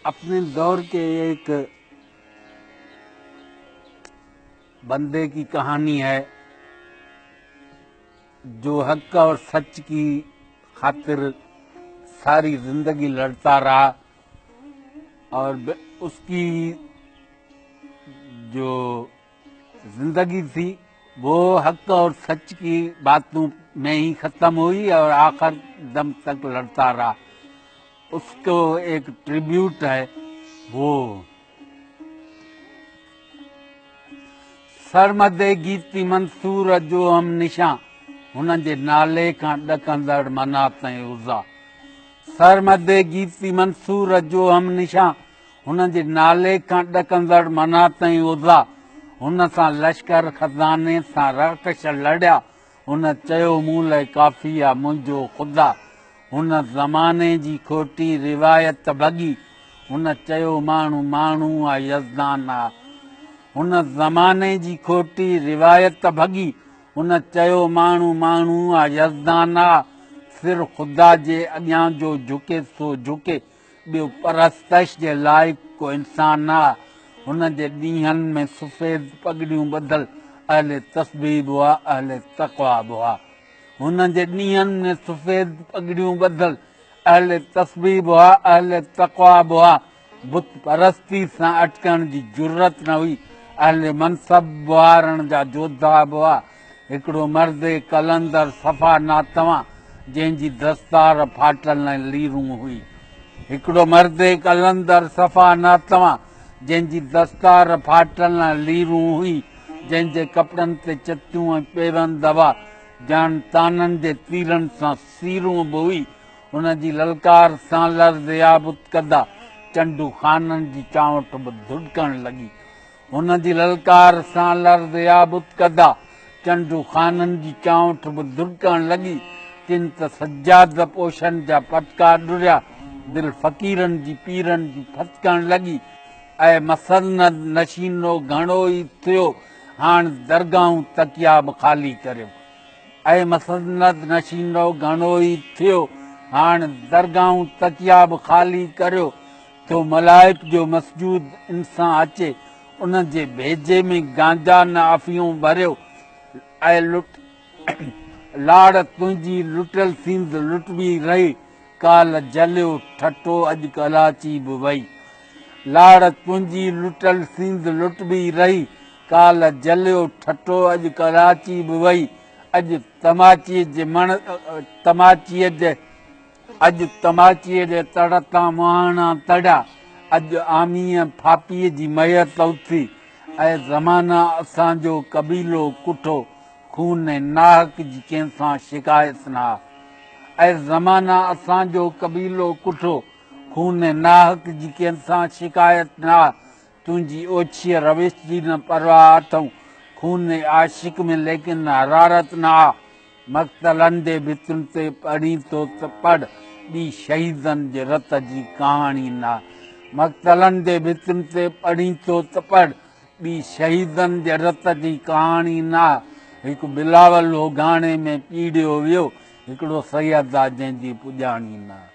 अपने दौर के एक बंदे की कहानी है जो हक और सच की खातिर सारी जिंदगी लड़ता रहा और उसकी जो जिंदगी थी वो हक और सच की बातों में ही खत्म हुई और आखिर दम तक लड़ता रहा। उसको एक ट्रिब्यूट है वो सरमदे गीती मंसूर जो हम निशा हुन जे नाले खां ॾकंदड़ मना ताईं उज़ा। सरमदे गीती मंसूर जो हम निशा हुन जे नाले खां ॾकंदड़ मना ताईं उज़ा। हुन सां लश्कर खज़ाने सां रकश लड़िया। हुन चयो मूं लाइ काफ़ी आहे मुंहिंजो ख़ुदा। हुन ज़माने जी खोटी रिवायत भॻी। हुन चयो माण्हू माण्हू आहे यज़दान आहे। हुन ज़माने जी खोटी रिवायत भॻी। हुन चयो माण्हू माण्हू आहे यज़दान आहे। सिर ख़ुदा जे अॻियां जो झुके सो झुके ॿियो परस्तश जे लाइक़ को इंसान आहे। हुन जे ॾींहंनि में सफ़ेद पगड़ियूं ॿधल अहले तस्बीह बि हुआ अहले तक़वा बि हुआ। हुन जे ॾींहंनि में सफ़ेद पगड़ियूं ॿधल अहले तस्बीह बि हुआ अहले तक़वा बि हुआ। बुत परस्ती सां अटकण जी ज़रूरत न हुई। अहले मनसब वारनि जा जोधा बि हुआ। हिकिड़ो मर्द कलंदर सफ़ा नातवां जंहिंजी दस्तार फाटल ऐं लीरूं हुई। हिकिड़ो मर्द कलंदर सफ़ा नातवां जंहिंजी दस्तार फाटल ऐं लीरूं हुई। जंहिंजे कपिड़नि ते चतियूं ऐं पेवंद हुआ। ॼाण ताननि जे तीरनि सां सीरूं बि हुई। हुन जी ललकार सां लर्ज़ याबुत कदा चंडू ख़ाननि जी चावट बि धुड़कण लॻी। हुन जी ललकार सां लर्ज़ याबुत कदा चंडू ख़ाननि जी चावट बि धुड़कण लॻी। किन त सजाद पोशनि जा पटका ॾुरिया दिलि फ़क़ीरनि जी पीरनि जी फतकण लॻी। ऐं मसनद नशीनो घणो ई थियो हाणे दरगाहूं तकिया बि ख़ाली करियो। ऐं मसनद नशीनो घणो ई थियो हाणे दरगाहूं तकिया बि ख़ाली करियो। तो मलाइक जो मसजूद इंसान अचे उन जे भेजे में गांजा न अफ़ियूं भरियो। ऐं लाड़ तुंहिंजी लुटियल थींद लुटबी रही काल जलियो ठठो अॼु कलाची बि वई। लाड़ तुंहिंजी लुटियल थींद लुटबी रही काल जलियो ठठो अॼु कराची बि वई। अॼु तमाचीअ जे तड़ तां मुहाणा तड़िया। अॼु आमीअ फापीअ जी मयत उथी। ऐं ज़माना असांजो कबीलो कुठो खून नाहक जी कंहिंसां शिकायत न आहे। ऐं ज़माना असांजो कबीलो कुठो खून नाहक जी कंहिंसां शिकायत न आहे। तुंहिंजी ओछीअ रविश जी न परवाह अथऊं। खून आशिक में लेकिन हरारत न आहे। मक़तलनि जे भितुनि ते पढ़ी थो त पढ़ ॿी शहीदनि जे रत जी कहाणी न आहे। मक़तलनि जे भितुनि ते पढ़ी थो त पढ़ ॿी शहीदनि जे रत जी कहाणी न आहे। हिकु बिलावल हो गाणे में पीड़ियो वियो हिकिड़ो सैयद आहे जंहिंजी पुॼाणी न आहे।